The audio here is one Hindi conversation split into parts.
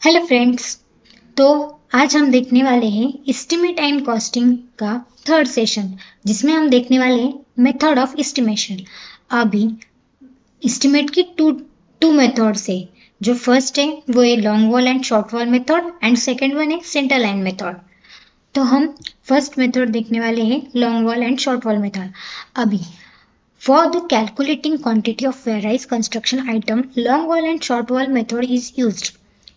Hello friends. तो आज हम देखने वाले हैं एस्टिमेट एंड कॉस्टिंग का थर्ड सेशन, जिसमें हम देखने वाले हैं मेथड ऑफ एस्टिमेशन। अभी एस्टिमेट की टू मेथड्स है। जो फर्स्ट है वो है long wall and short wall method and second one है सेंटर लाइन मेथड। तो हम फर्स्ट मेथड देखने वाले हैं long wall and short wall method. अभी for the calculating quantity of various construction item, long wall and short wall method is used.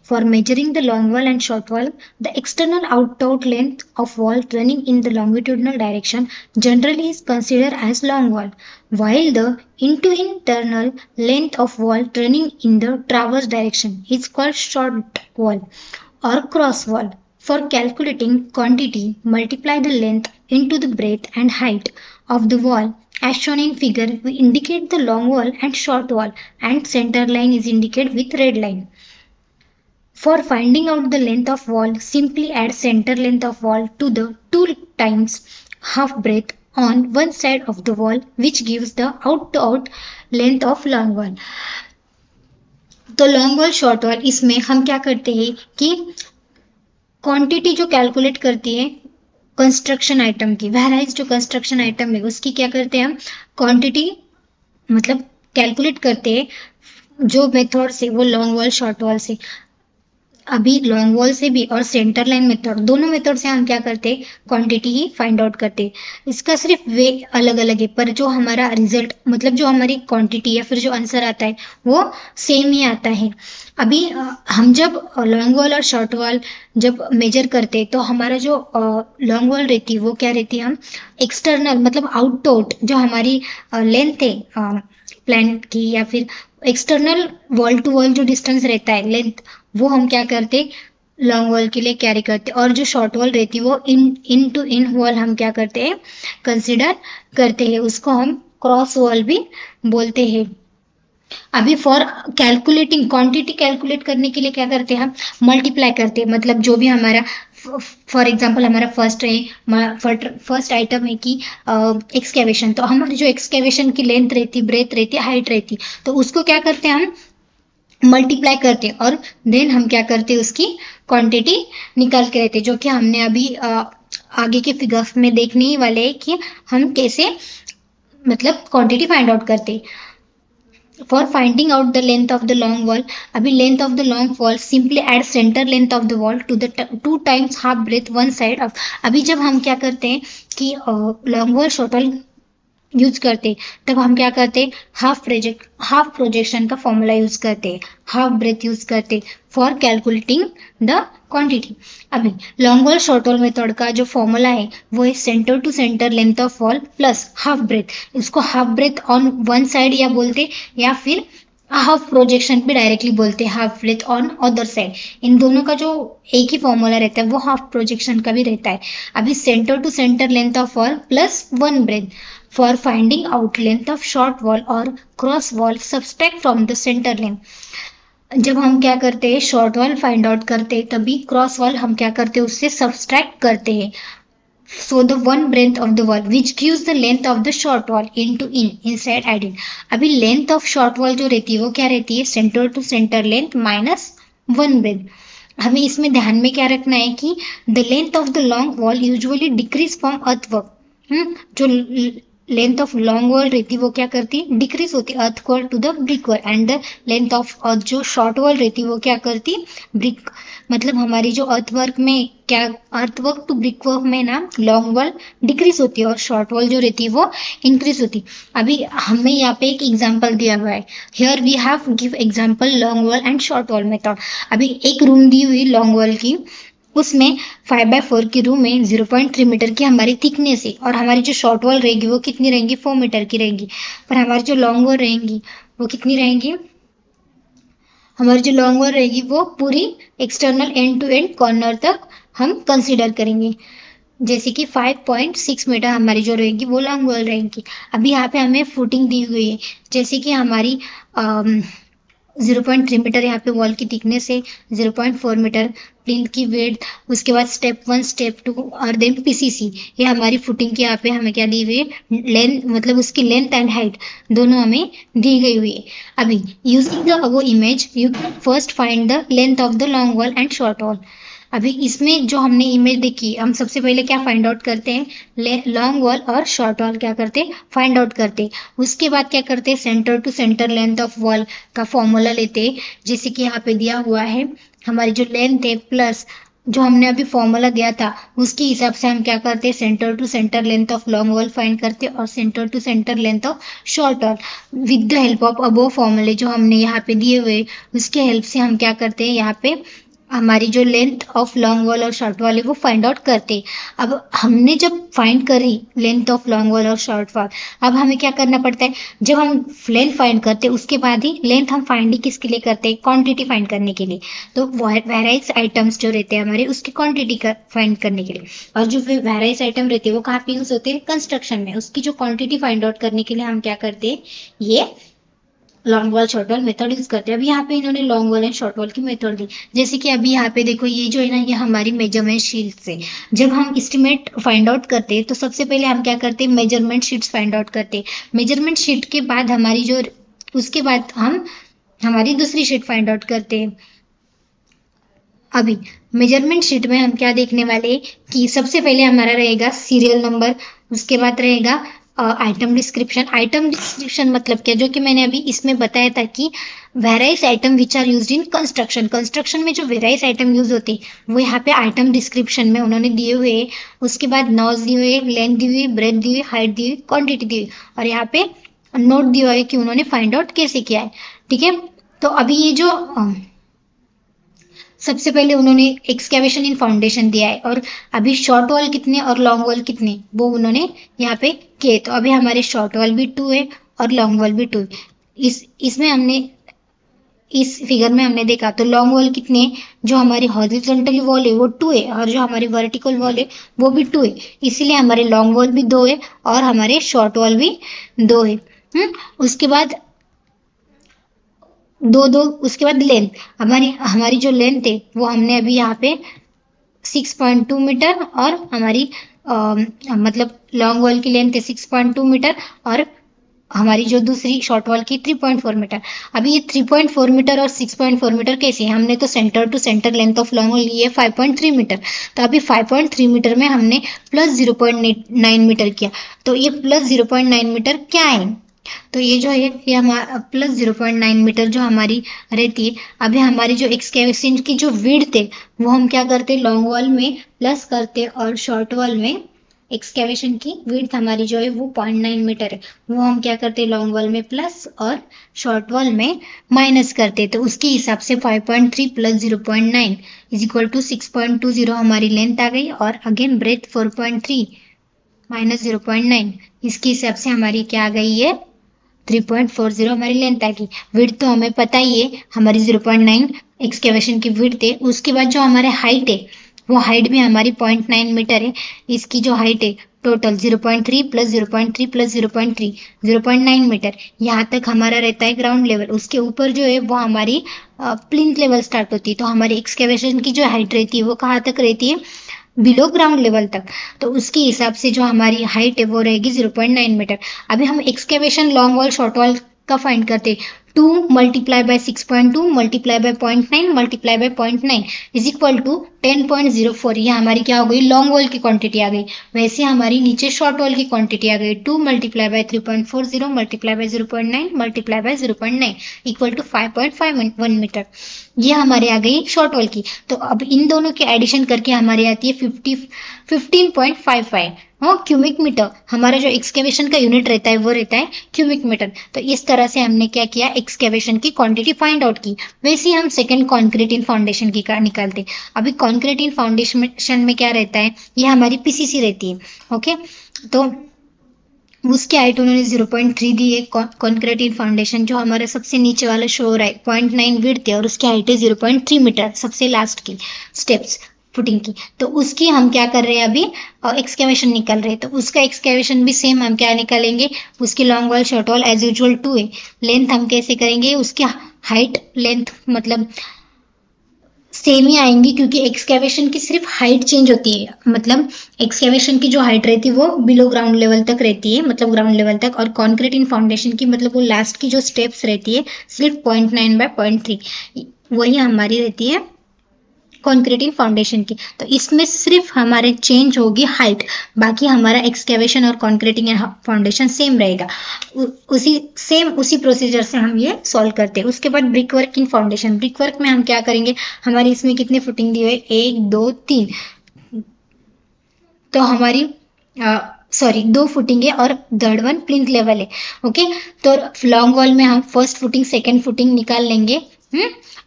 For measuring the long wall and short wall, the external out length of wall running in the longitudinal direction generally is considered as long wall, while the internal length of wall running in the transverse direction is called short wall or cross wall. For calculating quantity, multiply the length into the breadth and height of the wall. As shown in figure, we indicate the long wall and short wall, and center line is indicated with red line. For finding out the length of wall, simply add center length of wall to the 2 times half breadth on one side of the wall, which gives the out length of long wall. तो लॉन्ग वॉल शॉर्ट वॉल, इसमें हम क्या करते हैं कि क्वांटिटी जो कैलकुलेट करती है कंस्ट्रक्शन आइटम की, वेराइज जो कंस्ट्रक्शन आइटम है उसकी क्या करते हैं हम क्वांटिटी मतलब कैलकुलेट करते हैं जो मेथड से, वो लॉन्ग वॉल शॉर्ट वॉल से। अभी लॉन्ग वॉल से भी और सेंटर लाइन मेथड, दोनों मेथड से हम क्या करते हैं क्वांटिटी ही फाइंड आउट करते हैं। इसका सिर्फ वे अलग अलग है, पर जो हमारा रिजल्ट मतलब जो हमारी क्वांटिटी या फिर जो आंसर आता है वो सेम ही आता है। अभी हम जब लॉन्ग वॉल और शॉर्ट वॉल जब मेजर करते हैं तो हमारा जो लॉन्ग वॉल रहती है वो क्या रहती है, हम एक्सटर्नल मतलब आउट जो हमारी लेंथ है प्लान की या फिर एक्सटर्नल वॉल टू वॉल जो डिस्टेंस रहता है लेंथ, वो हम क्या करते लॉन्ग वॉल के लिए कैरी करते, और जो शॉर्ट वॉल रहती है वो इन टू इन वॉल हम क्या करते हैं कंसिडर करते हैं, उसको हम क्रॉस वॉल भी बोलते हैं। अभी फॉर कैलकुलेटिंग क्वांटिटी कैलकुलेट करने के लिए क्या करते हैं हम मल्टीप्लाई करते हैं, मतलब जो भी हमारा फॉर एग्जांपल हमारा फर्स्ट आइटम है कि एक्सकेवेशन, तो हमारी जो एक्सकेवेशन की लेंथ रहती, ब्रेथ रहती, हाइट रहती, तो उसको क्या करते हैं हम मल्टीप्लाई करते हैं और देन हम क्या करते हैं उसकी क्वांटिटी निकाल के रहते, जो कि हमने अभी आगे के फिगर्स में देखने ही वाले हैं कि हम कैसे मतलब क्वांटिटी फाइंड आउट करते। For finding out the length of the long wall, अभी length of the long wall simply add centre length of the wall to the 2 times half breadth one side of. अभी जब हम क्या करते हैं कि long wall short wall use करते तब हम क्या करते हाफ प्रोजेक्शन का फॉर्मूला यूज करते, हाफ ब्रेथ यूज करते फॉर कैलकुलेटिंग द क्वांटिटी। अभी long wall short wall method का जो फॉर्मूला है वो है centre to centre length of wall plus half breadth. इसको half breadth on one side या बोलते, या फिर हाफ प्रोजेक्शन भी डायरेक्टली बोलते हैं, half breadth on other side. इन दोनों का जो एक ही फॉर्मूला रहता है वो हाफ प्रोजेक्शन का भी रहता है। अभी centre to centre length of wall plus one breadth for finding out length of short wall और cross wall subtract from the centre length. जब हम क्या करते हैं शॉर्ट वॉल फाइंड आउट करते हैं तभी क्रॉस वॉल हम क्या करते हैं उससे सब्सट्रैक्ट करते हैं। So the one breadth of the wall which gives the length of the short wall into inside added। अभी लेंथ ऑफ शॉर्ट वॉल जो रहती है वो क्या रहती है centre to centre length minus one breadth. हमें इसमें ध्यान में क्या रखना है कि the length of the long wall usually decrease from earthwork. जो लेंथ ऑफ लॉन्ग वॉल रहती वो क्या करती डिक्रीज होती earth wall to the brick wall, and the length of जो शॉर्ट वॉल रहती वो क्या करती ब्रिक, मतलब हमारी जो अर्थवर्क में क्या अर्थवर्क टू ब्रिक वर्क में ना लॉन्ग वॉल डिक्रीज होती है और शॉर्ट वॉल जो रहती है वो इंक्रीज होती। अभी हमें यहाँ पे एक एग्जांपल दिया हुआ है, here we have give example long wall and short wall method. अभी एक रूम दी हुई लॉन्ग वॉल की, उसमें 5/4 की रूम में 0.3 मीटर की हमारी थिकनेस है, और हमारी जो शॉर्ट वॉल रहेगी वो कितनी रहेंगी 4 मीटर की रहेंगी, पर हमारी जो लॉन्ग वॉल रहेंगी वो कितनी रहेंगी, हमारी जो लॉन्ग वॉल रहेगी वो पूरी external end to end corner तक हम कंसीडर करेंगे, जैसे कि 5.6 मीटर हमारी जो रहेगी वो लॉन्ग वॉल रहेगी। अभी यहाँ पे हमें फुटिंग दी हुई है, जैसे कि हमारी 0.3 मीटर यहाँ पे वॉल की थिकनेस है, 0.4 मीटर प्लिंथ की विड्थ, उसके बाद स्टेप 1 स्टेप 2 और देन पीसीसी। ये हमारी फुटिंग की यहाँ पे हमें क्या दी हुई है, लेंथ, मतलब उसकी लेंथ एंड हाइट दोनों हमें दी गई हुई है। अभी using the above image you first find the length of the long wall and short wall. अभी इसमें जो हमने इमेज देखी, हम सबसे पहले क्या फाइंड आउट करते हैं, लॉन्ग वॉल और शॉर्ट वॉल क्या करते हैं, फाइंड आउट करते हैं। उसके बाद क्या करते हैं, centre to centre length of wall का फॉर्मूला लेते हैं, जैसे कि यहाँ पे दिया हुआ है हमारी जो लेंथ है प्लस जो हमने अभी फॉर्मूला दिया था उसके हिसाब से हम क्या करते हैं, centre to centre length of long wall find करते हैं और centre to centre length of short wall with the help of above फॉर्मूले जो हमने यहाँ पे दिए हुए, उसके हेल्प से हम क्या करते हैं, यहाँ पे हमारी जो लेंथ ऑफ लॉन्ग वॉल और शॉर्ट वॉल है वो फाइंड आउट करते। अब हमने जब फाइंड करी लेंथ ऑफ लॉन्ग वॉल और शॉर्ट वॉल, अब हमें क्या करना पड़ता है, जब हम लेंथ फाइंड करते हैं उसके बाद ही लेंथ हम फाइंड ही किसके लिए करते हैं, क्वांटिटी फाइंड करने के लिए। तो वेराइज आइटम्स जो रहते हैं हमारे उसकी क्वांटिटी फाइंड करने के लिए, और जो वेराइज आइटम रहते हैं वो कहाँ पे यूज होते हैं, कंस्ट्रक्शन में। उसकी जो क्वांटिटी फाइंड आउट करने के लिए हम क्या करते हैं, ये long wall short wall method use करते हैं। अभी यहाँ पे इन्होंने long wall and short wall की मेथड दी, जैसे कि अभी यहाँ पे देखो ये जो है ना, ये हमारी मेजरमेंट शीट से जब हम एस्टिमेट फाइंड आउट करते हैं तो सबसे पहले हम क्या करते हैं, मेजरमेंट शीट्स फाइंड आउट करते हैं। मेजरमेंट शीट के बाद हमारी जो, उसके बाद हम हमारी दूसरी शीट फाइंड आउट करते हैं। अभी मेजरमेंट शीट में हम क्या देखने वाले कि सबसे पहले हमारा रहेगा सीरियल नंबर, उसके बाद रहेगा आइटम डिस्क्रिप्शन। आइटम डिस्क्रिप्शन मतलब क्या, जो कि मैंने अभी इसमें बताया था कि various item which are used in construction. Construction में जो वेराइज आइटम यूज होते हैं वो यहाँ पे आइटम डिस्क्रिप्शन में उन्होंने दिए हुए। उसके बाद नॉज दी हुई, लेंथ दी हुई, ब्रेथ दी हुई, हाइट दी हुई, क्वांटिटी दी हुई, और यहाँ पे नोट दिया हुआ है कि उन्होंने फाइंड आउट कैसे किया है। ठीक है, तो अभी ये जो सबसे पहले उन्होंने एक्सकेवेशन इन फाउंडेशन दिया है, और अभी शॉर्ट वॉल कितने और लॉन्ग वॉल कितने वो उन्होंने यहाँ पे किए। तो अभी हमारे शॉर्ट वॉल भी 2 है और लॉन्ग वॉल भी 2 है। इसमें हमने इस फिगर में हमने देखा तो लॉन्ग वॉल कितने, जो हमारी हॉरिजॉन्टल वॉल है वो 2 है और जो हमारी वर्टिकल वॉल है वो भी 2 है, इसीलिए हमारे लॉन्ग वॉल भी 2 है और हमारे शॉर्ट वॉल भी 2 है। उसके बाद दो उसके बाद लेंथ, हमारी जो लेंथ है वो हमने अभी यहाँ पे 6.2 मीटर और हमारी मतलब लॉन्ग वॉल की लेंथ है 6.2 मीटर और हमारी जो दूसरी शॉर्ट वॉल की 3.4 मीटर। अभी ये 3.4 मीटर और 6.4 मीटर कैसे, हमने तो centre to centre length of long wall ली है 5.3 मीटर, तो अभी 5.3 मीटर में हमने प्लस 0.9 मीटर किया, तो ये प्लस 0.9 मीटर क्या है, तो ये जो है ये हमारा प्लस 0.9 मीटर जो हमारी रहती है। अभी हमारी जो एक्सकेवेशन की जो विड्थ है वो हम क्या करते हैं, लॉन्ग वॉल में प्लस करते और शॉर्ट वॉल में एक्सकेवेशन की विड्थ हमारी जो है वो 0.9 मीटर है, वो हम क्या करते हैं लॉन्ग वॉल में प्लस और शॉर्ट वॉल में माइनस करते। तो उसके हिसाब से 5.3 प्लस 0.9 इज इक्वल टू 6.20 हमारी लेंथ आ गई, और अगेन ब्रेथ 4.3 माइनस 0.9, इसके हिसाब से हमारी क्या आ गई है 3.40 हमारी लेंथ आ गई। विड्थ तो हमें पता ही है हमारी 0.9 एक्सकेवेशन की विड्थ है। उसके बाद जो हमारे हाइट है वो हाइट भी हमारी 0.9 मीटर है, इसकी जो हाइट है टोटल 0.3 प्लस 0.3 प्लस 0.3 0.9 मीटर। यहाँ तक हमारा रहता है ग्राउंड लेवल, उसके ऊपर जो है वो हमारी प्लिंथ लेवल स्टार्ट होती है। तो हमारी एक्सकेवेशन की जो हाइट रहती है वो कहाँ तक रहती है, बिलो ग्राउंड लेवल तक, तो उसके हिसाब से जो हमारी हाइट है वो रहेगी 0.9 मीटर। अभी हम excavation long wall short wall का फाइंड करते 2 multiply by 6.2 multiply by 0.9 multiply by 0.9 is equal to 10.04। ये हमारी क्या हो गई, लॉन्ग वॉल की क्वांटिटी आ गई। वैसे हमारी नीचे शॉर्ट वॉल की क्वांटिटी आ गई 2 multiply by 3.40 multiply by 0.9 multiply by 0.9 equal to 5.51 metre. ये हमारे आ गई शॉर्ट वॉल की। तो अब इन दोनों की एडिशन करके हमारी आती है 15.55 क्यूबिक मीटर। हमारा जो एक्सकेवेशन का यूनिट रहता है वो रहता है क्यूबिक मीटर। तो इस तरह से हमने क्या किया, एक्सकेवेशन की क्वांटिटी फाइंड आउट की। वैसे ही हम सेकंड कॉन्क्रीट इन फाउंडेशन की निकालते। अभी कॉन्क्रीट इन फाउंडेशन में क्या रहता है, ये हमारी पीसीसी रहती है। ओके, तो उसकी हाइट उन्होंने 0.3 दी है। कॉन्क्रीट इन फाउंडेशन जो हमारा सबसे नीचे वाला शो हो रहा है 0.9 विड्थ है और उसकी हाइट है 0.3 मीटर, सबसे लास्ट की स्टेप्स फुटिंग की। तो उसकी हम क्या कर रहे हैं अभी, एक्सकेवेशन निकल रहे हैं। तो उसका एक्सकेवेशन भी सेम हम क्या निकालेंगे, उसकी long wall short wall as usual 2 है। लेंथ हम कैसे करेंगे, उसके हाइट लेंथ मतलब सेम ही आएंगी, क्योंकि एक्सकेवेशन की सिर्फ हाइट चेंज होती है। मतलब एक्सकेवेशन की जो हाइट रहती है वो बिलो ग्राउंड लेवल तक रहती है, मतलब ग्राउंड लेवल तक, और कॉन्क्रीट इन फाउंडेशन की मतलब वो लास्ट की जो स्टेप्स रहती है सिर्फ 0.9 बाय 0.3 वही हमारी रहती है कॉन्क्रीट इन फाउंडेशन की। तो इसमें सिर्फ हमारे चेंज होगी हाइट, बाकी हमारा एक्सकेवेशन और कॉन्क्रीटिंग एंड फाउंडेशन सेम रहेगा। उसी प्रोसीजर से हम ये सॉल्व करते हैं। उसके बाद brick work in foundation. Brick work में हम क्या करेंगे, हमारी इसमें कितनी फुटिंग दी हुई है, 1 2 3, तो हमारी सॉरी 2 फुटिंग है और थर्ड वन प्लिंथ लेवल है। ओके, तो लॉन्ग वॉल में हम फर्स्ट फुटिंग सेकंड फुटिंग निकाल लेंगे।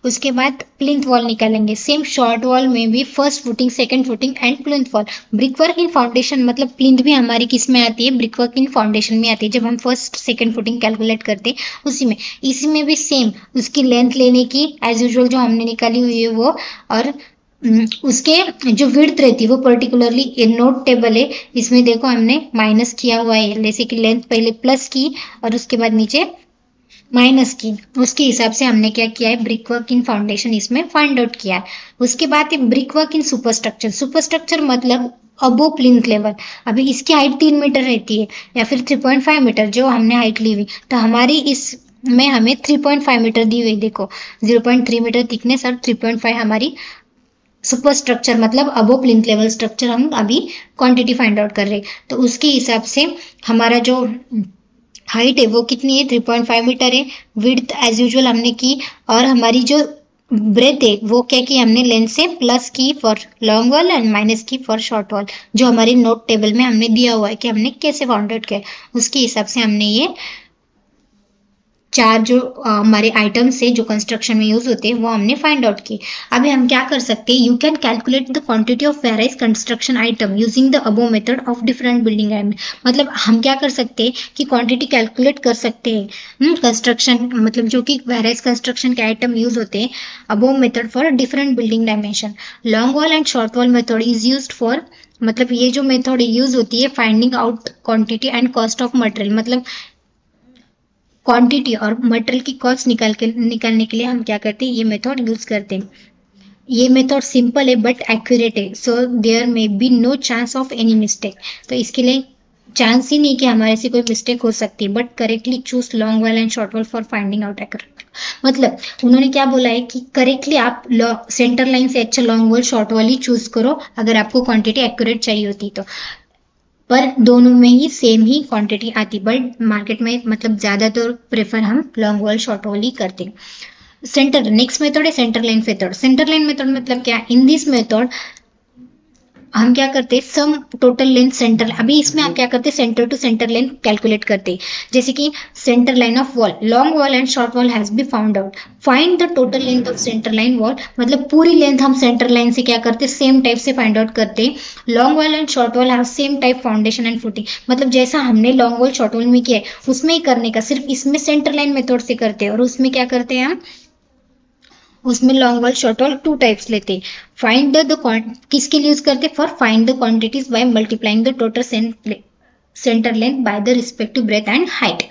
उसके बाद प्लिंथ वॉल निकालेंगे। सेम शॉर्ट वॉल में भी first footing second footing and plinth wall. Brick work in foundation मतलब प्लिंथ भी हमारी किस में आती है, ब्रिक वर्क इन फाउंडेशन में आती है। जब हम फर्स्ट सेकंड फुटिंग कैलकुलेट करते हैं उसी में, इसी में भी सेम उसकी लेंथ लेने की एज यूजुअल जो हमने निकाली हुई है वो, और उसके जो विड्थ रहती है वो पर्टिकुलरली नोट टेबल है, इसमें देखो हमने माइनस किया हुआ है। जैसे कि लेंथ पहले प्लस की और उसके बाद नीचे माइनस की, उसके हिसाब से हमने क्या किया है, ब्रिक वर्क इन फाउंडेशन इसमें फाइंड आउट किया है। उसके बाद है brick work in superstructure. Superstructure मतलब अबो प्लिंथ लेवल। अभी इसकी हाइट 3 मीटर रहती है या फिर 3.5 मीटर जो हमने हाइट ली हुई, तो हमारी इस में हमें 3.5 मीटर दी हुई। देखो 0.3 मीटर थिकनेस और 3.5 हमारी सुपर स्ट्रक्चर मतलब अबो प्लिंथ लेवल स्ट्रक्चर हम अभी क्वांटिटी फाइंड आउट कर रहे हैं। तो उसके हिसाब से हमारा जो हाइट है वो कितनी है, 3.5 मीटर है। विड्थ एज यूजुअल हमने की, और हमारी जो ब्रेथ है वो क्या की हमने लेंथ से प्लस की for long wall and minus की फॉर शॉर्ट वॉल, जो हमारी नोट टेबल में हमने दिया हुआ है कि हमने कैसे फाइंड आउट किया। उसके हिसाब से हमने ये 4 जो हमारे आइटम्स है जो कंस्ट्रक्शन में यूज होते हैं वो हमने फाइंड आउट किए। अभी हम क्या कर सकते हैं, you can calculate the quantity of varies construction item using the above method of different building and. मतलब हम क्या कर सकते हैं कि क्वांटिटी कैलकुलेट कर सकते हैं कंस्ट्रक्शन मतलब जो कि वेराइज कंस्ट्रक्शन के आइटम यूज होते हैं about method for different building dimension. Long wall and short wall method is used for, मतलब ये जो मेथड यूज होती है finding out quantity and cost of material. मतलब क्वांटिटी और मटेरियल की कॉस्ट निकालने के लिए हम क्या करते हैं, ये मेथड यूज करते हैं। ये मेथड सिंपल है बट एक्यूरेट है, so there may be no chance of any mistake. तो इसके लिए चांस ही नहीं कि हमारे से कोई मिस्टेक हो सकती है, but correctly choose long wall and short wall for finding out accurate. मतलब उन्होंने क्या बोला है कि करेक्टली आप सेंटर लाइन से अच्छा लॉन्ग वॉल शॉर्ट वॉल ही चूज करो अगर आपको क्वांटिटी एक्यूरेट चाहिए होती तो, पर दोनों में ही सेम ही क्वांटिटी आती, बट मार्केट में मतलब ज़्यादातर प्रेफर हम लॉन्ग वॉल शॉर्ट वॉल ही करते हैं। सेंटर नेक्स्ट मेथड है centre line method. Centre line method मतलब क्या, इन दिस मेथड हम क्या करते हैं, सम टोटल लेंथ सेंटर, अभी इसमें हम क्या करते हैं centre to centre length calculate करते हैं। जैसे कि centre line of wall, long wall and short wall has be found out, find the total length of centre line wall. मतलब पूरी लेंथ हम सेंटर लाइन से क्या करते हैं, सेम टाइप से फाइंड आउट करते हैं। Long wall and short wall have same type foundation and footing. मतलब जैसा हमने लॉन्ग वॉल शॉर्ट वॉल में किया है उसमें ही करने का, सिर्फ इसमें सेंटर लाइन मेथड से करते हैं और उसमें क्या करते हैं हम, उसमें long wall short wall 2 types लेते हैं। फाइंड द किसके लिए यूज करते हैं, for find the quantities by multiplying the total centre length by the respective breadth and height.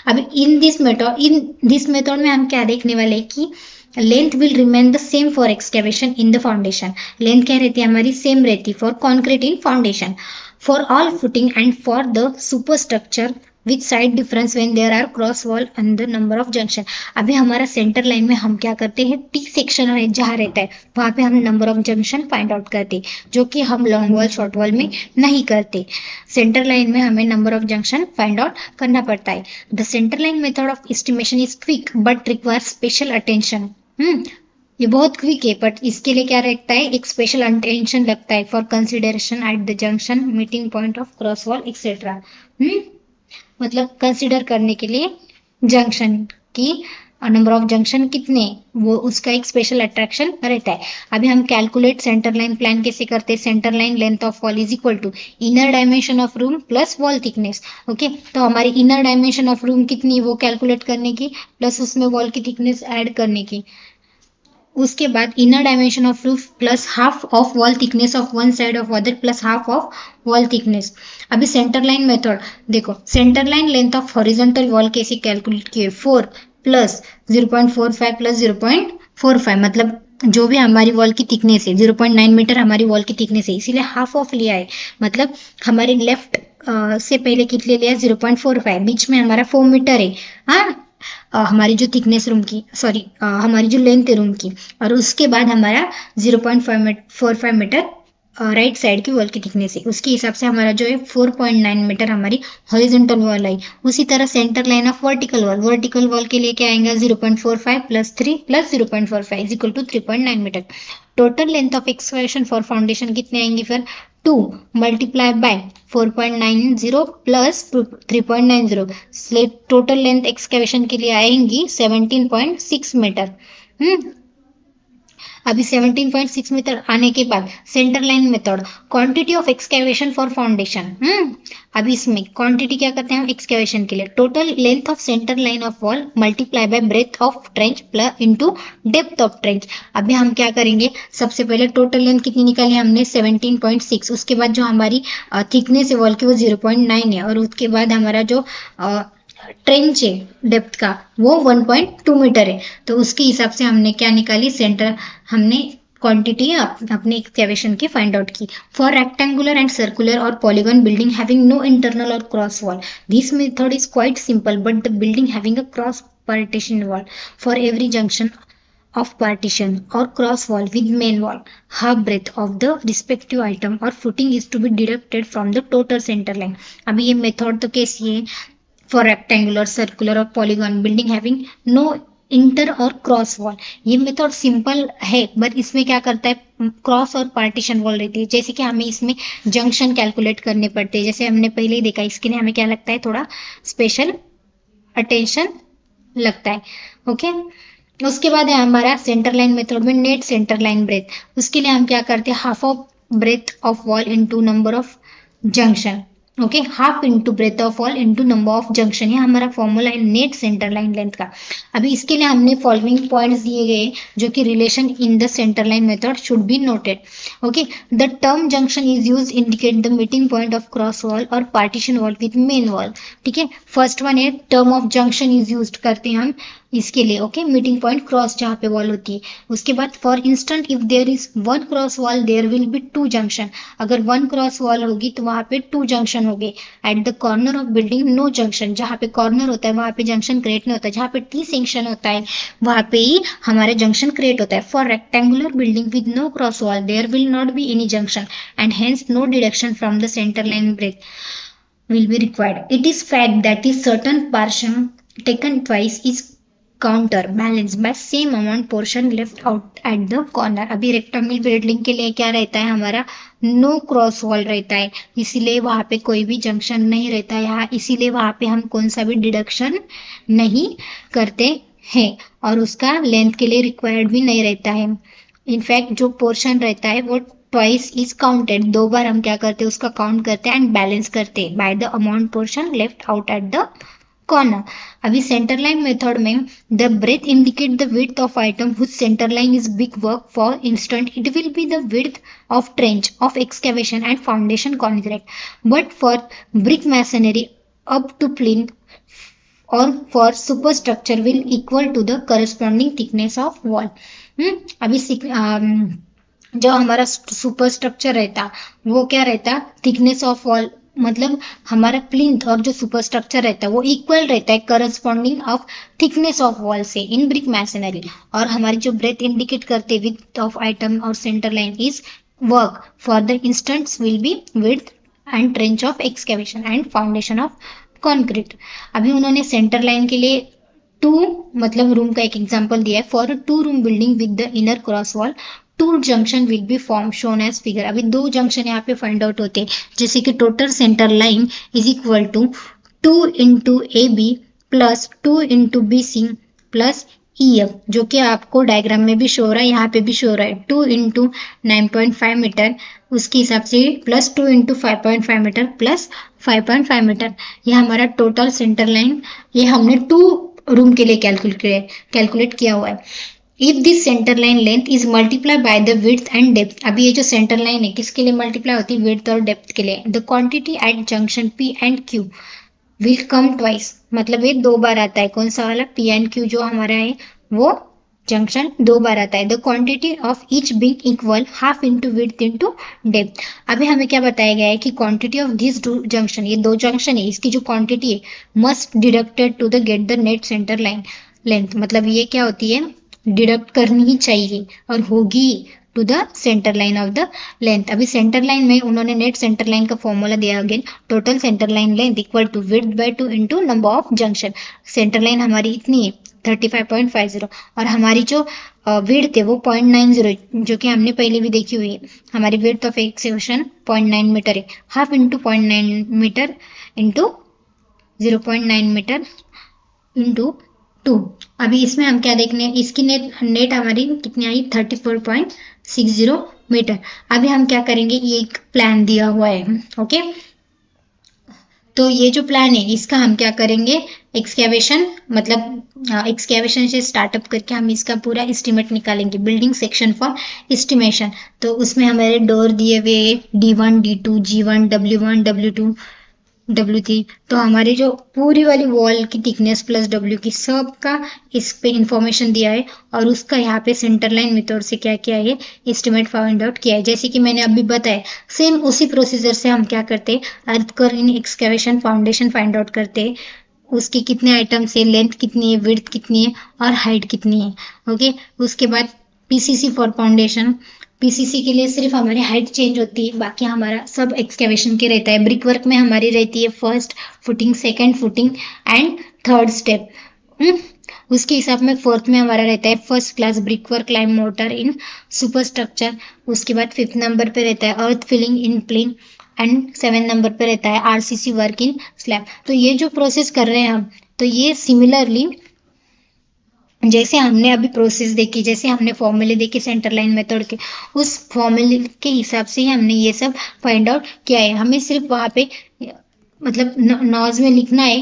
अब इन दिस मेथड में हम क्या देखने वाले हैं कि length will remain the same for excavation in the foundation. Length क्या रहती है हमारी, सेम रहती for concrete in foundation, for all footing and for the superstructure with side difference when there are cross wall and the number of junction. अभी हमारा सेंटर लाइन में हम क्या करते हैं, टी सेक्शन जहाँ रहता है वहाँ पे हम number of junction find out करते हैं, जो कि हम लॉन्ग वॉल शॉर्ट वॉल में नहीं करते। सेंटर लाइन में हमें number of junction find out करना पड़ता है। The centre line method of estimation is quick but require special attention. ये बहुत क्विक है बट इसके लिए क्या रहता है, एक स्पेशल अटेंशन लगता है for consideration at the junction meeting point of cross wall etcetera. मतलब कंसिडर करने के लिए जंक्शन की नंबर ऑफ जंक्शन कितने, वो उसका एक स्पेशल अट्रैक्शन रहता है। अभी हम कैलकुलेट सेंटर लाइन प्लान कैसे करते हैं, centre line length of wall is equal to inner dimension of room plus wall thickness. Okay, तो हमारी इनर डायमेंशन ऑफ रूम कितनी वो कैलकुलेट करने की, प्लस उसमें वॉल की थिकनेस ऐड करने की। उसके बाद inner dimension of roof plus half of wall thickness of one side of other plus half of wall thickness. अभी सेंटर लाइन मेथड देखो, centre line length of horizontal wall कैसे कैलकुलेट किए, 4 प्लस 0.45 प्लस 0.45, मतलब जो भी हमारी वॉल की थिकनेस है 0.9 मीटर हमारी वॉल की थिकनेस है, इसीलिए हाफ ऑफ लिया है। मतलब हमारे लेफ्ट से पहले कितने लिया है 0.45, बीच में हमारा 4 मीटर है। हाँ, हमारी जो थिकनेस रूम की, सॉरी हमारी जो लेंथ है रूम की, और उसके बाद हमारा 0.45 मीटर राइट साइड की वॉल की थिकनेस है, उसके हिसाब से हमारा जो है 4.9 मीटर हमारी हॉरिजॉन्टल वॉल आई। उसी तरह centre line of vertical wall के लिए क्या आएगा 0.45 plus 3 plus 0.45 is equal to 3.9 metre. Total length of excavation for foundation कितने आएंगे फिर 2 multiply by 4.90 plus 3.90, total length excavation के लिए आएंगी 17.6 मीटर। अभी 17.6 मीटर आने के बाद centre line method, quantity of excavation for foundation. अभी इसमें क्वांटिटी क्या करते हैं हम एक्सकैवेशन के लिए, total length of centre line of wall multiply by breath of trench plus into depth of trench. अभी हम क्या करेंगे, सबसे पहले टोटल लेंथ कितनी निकाली हमने 17.6, उसके बाद जो हमारी थिकनेस है वॉल की वो 0.9 है, और उसके बाद हमारा जो ट्रेंच है डेप्थ का वो 1.2 मीटर है। तो उसके हिसाब से हमने क्या निकाली, सेंटर हमने क्वांटिटी अपने एक्सकैवेशन की फाइंड आउट की। फॉर रेक्टेंगुलर एंड सर्कुलर और polygon building having no internal और cross wall, this method is quite simple, but the building having a cross partition wall for every junction of partition or cross wall with main wall, half breadth of the respective item or footing is to be deducted from the total center line। अभी ये मेथड तो कैसी है, फॉर रेक्टेंगुलर सर्कुलर और polygon building having no inter और क्रॉस वॉल, ये मेथड सिंपल है, बट इसमें क्या करता है क्रॉस और पार्टीशन वॉल रहती है। जैसे कि हमें इसमें जंक्शन कैलकुलेट करने पड़ते हैं, जैसे हमने पहले ही देखा, इसके लिए हमें क्या लगता है थोड़ा स्पेशल अटेंशन लगता है। ओके, उसके बाद है हमारा सेंटर लाइन मेथड में नेट सेंटर लाइन ब्रेथ, उसके लिए हम क्या करते हैं half of breadth of wall into number of junction. Okay, half into breadth of wall into number of junction, ये हमारा फॉर्मूला है नेट सेंटर लाइन लेंथ का। अभी इसके लिए हमने फॉलोइंग पॉइंट्स दिए गए जो कि relation in the centre line method should be noted. Okay, the term junction is use indicate the meeting point of cross wall और partition wall with main wall. ठीक है, फर्स्ट वन है term of junction is use करते हैं हम इसके लिए। ओके, मीटिंग पॉइंट क्रॉस जहाँ पे वॉल होती है। उसके बाद for instant if there is one cross wall there will be two junction, अगर वन क्रॉस वॉल होगी तो वहाँ पे टू जंक्शन होंगे। At the corner of building no junction, जहाँ पे कॉर्नर होता है वहाँ पे जंक्शन क्रिएट नहीं होता, जहाँ पे टी सेक्शन होता है वहाँ पे ही हमारे जंक्शन क्रिएट होता है। For rectangular building with no cross wall there will not be any junction and hence no deduction from the centre line breadth will be required. It is fact that is certain portion taken twice is counter balanced by same amount portion left out at the corner। अभी रेक्टेंगल बिल्डिंग के लिए क्या रहता है हमारा नो क्रॉस वॉल रहता है, इसीलिए वहाँ पे कोई भी जंक्शन नहीं रहता है यहाँ, इसीलिए वहाँ पे हम कौन सा भी डिडक्शन नहीं करते हैं और उसका लेंथ के लिए रिक्वायर्ड भी नहीं रहता है। इनफैक्ट जो पोर्शन रहता है वो ट्वाइस इज काउंटेड, दो बार हम क्या करते हैं उसका काउंट करते हैं एंड बैलेंस करते हैं by the amount portion left out at the corner. अभी सेंटर लाइन मेथड में the breadth indicate the width of item which centre line is big work, for instant it will be the width of trench of excavation and foundation concrete, but for brick masonry up to plinth और for super structure will equal to the corresponding thickness of wall. अभी जो हमारा सुपर स्ट्रक्चर रहता वो क्या रहता थिकनेस ऑफ वॉल, मतलब हमारा प्लिंथ और जो सुपर स्ट्रक्चर रहता है वो इक्वल रहता है corresponding of thickness of wall से इन ब्रिक मैसनरी। और हमारी जो ब्रेथ इंडिकेट करते विड्थ ऑफ आइटम और centre line is work, for the instants will be width and trench of excavation and foundation of concrete. अभी उन्होंने सेंटर लाइन के लिए मतलब रूम का एक एग्जाम्पल दिया है। For 2 room building with the inner cross wall 2 junction will be form shown as figure. अभी 2 जंक्शन यहाँ पे फाइंड आउट होते हैं, जैसे कि total centre line is equal to 2 into A B plus 2 into B C plus EF, जो कि आपको डायग्राम में भी शो हो रहा है, यहाँ पे भी शो हो रहा है 2 इंटू 9.5 मीटर, उसके हिसाब से plus 2 into 5.5 metre plus 5.5 metre. ये हमारा टोटल सेंटर लाइन, ये हमने 2 रूम के लिए कैलकुलेट किया हुआ है। If this centre line length is multiply by the width and depth, अभी ये जो सेंटर लाइन है किसके लिए मल्टीप्लाई होती है विड्थ और डेप्थ के लिए। The quantity eight junction P and Q will come twice, मतलब ये 2 बार आता है। कौन सा वाला? पी एंड क्यू जो हमारा है वो जंक्शन 2 बार आता है। The quantity of each being equal half into width into depth. अभी हमें क्या बताया गया है कि क्वांटिटी ऑफ दिस जंक्शन, ये 2 जंक्शन है, इसकी जो क्वांटिटी है must deducted to the get the net centre line length, मतलब ये क्या होती है, डिडक्ट करनी ही चाहिए और होगी to the centre line of the length. अभी सेंटर लाइन में उन्होंने नेट सेंटर लाइन का फॉर्मूला दिया, again total centre line length equal to width by 2 into number of junction. Centre line हमारी इतनी है 35.50 और हमारी जो विड्थ है वो 0.90, जो कि हमने पहले भी देखी हुई है। हमारी विड्थ ऑफ एक्सकेवेशन 0.9 मीटर है, half into 0.9 metre into 0.9 metre into 2। अभी इसमें हम क्या देखने, इसकी नेट हमारी कितनी आई 34.60 मीटर। अभी हम क्या करेंगे, ये एक प्लान दिया हुआ है, ओके। तो ये जो प्लान है इसका हम क्या करेंगे, एक्सकेवेशन, मतलब एक्सकेवेशन से स्टार्टअप करके हम इसका पूरा एस्टिमेट निकालेंगे। बिल्डिंग सेक्शन फॉर एस्टिमेशन, तो उसमें हमारे डोर दिए हुए D1 D2 G1 W1 W2 W3। तो हमारी जो पूरी वाली वॉल की थिकनेस प्लस W की सब का इस पे इंफॉर्मेशन दिया है और उसका यहाँ पे सेंटर लाइन मेथड से क्या किया है, एस्टिमेट फाइंड आउट किया है। जैसे कि मैंने अभी बताया, सेम उसी प्रोसीजर से हम क्या करते हैं, अर्थ कर इन एक्सकेवेशन फाउंडेशन फाइंड आउट करते हैं। उसके कितने आइटम्स है, लेंथ कितनी है, विड्थ कितनी है और हाइट कितनी है, ओके। उसके बाद पीसीसी फॉर फाउंडेशन, पीसीसी के लिए सिर्फ हमारी हाइट चेंज होती है, बाकी हमारा सब एक्सकेवेशन के रहता है। ब्रिक वर्क में हमारी रहती है first footing, second footing and third step. उसके हिसाब में फोर्थ में हमारा रहता है first class brick work lime mortar in super structure. उसके बाद 5th नंबर पे रहता है earth filling in plain and 7 number पे रहता है आरसीसी वर्क इन स्लैब। तो ये जो प्रोसेस कर रहे हैं हम, तो ये सिमिलरली जैसे हमने अभी प्रोसेस देखी, जैसे हमने फॉर्मूले देखे सेंटर लाइन मेथड के, उस फॉर्मूले के हिसाब से ही हमने ये सब फाइंड आउट किया है। हमें सिर्फ वहाँ पे मतलब नॉज में लिखना है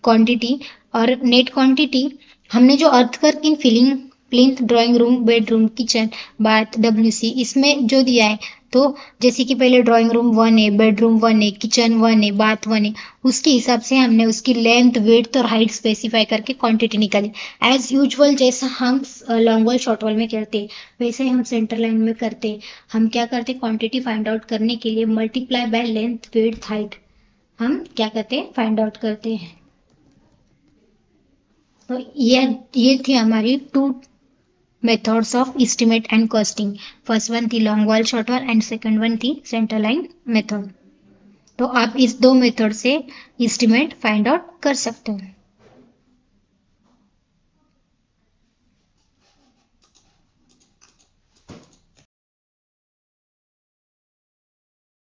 क्वांटिटी और नेट क्वांटिटी। हमने जो earth work in filling plinth, drawing room, bedroom, kitchen, bath, WC इसमें जो दिया है, तो जैसे कि पहले ड्राइंग रूम 1 है, बेडरूम 1 है, किचन 1 है, बाथ 1 है, उसके हिसाब से हमने उसकी लेंथ, विड्थ और हाइट स्पेसिफाई करके क्वांटिटी निकाली। एज यूजुअल जैसा हम लॉन्ग वॉल शॉर्ट वॉल में करते हैं वैसे ही हम सेंटर लाइन में करते हैं। हम क्या करते हैं, क्वांटिटी फाइंड आउट करने के लिए multiply by length, width, height हम क्या करते हैं, फाइंड आउट करते हैं। तो ये थी हमारी 2 methods of estimate and costing. First one थी long wall short wall and second one थी सेंटर लाइन मेथड। तो आप इस 2 मेथड से एस्टिमेट फाइंड आउट कर सकते हो।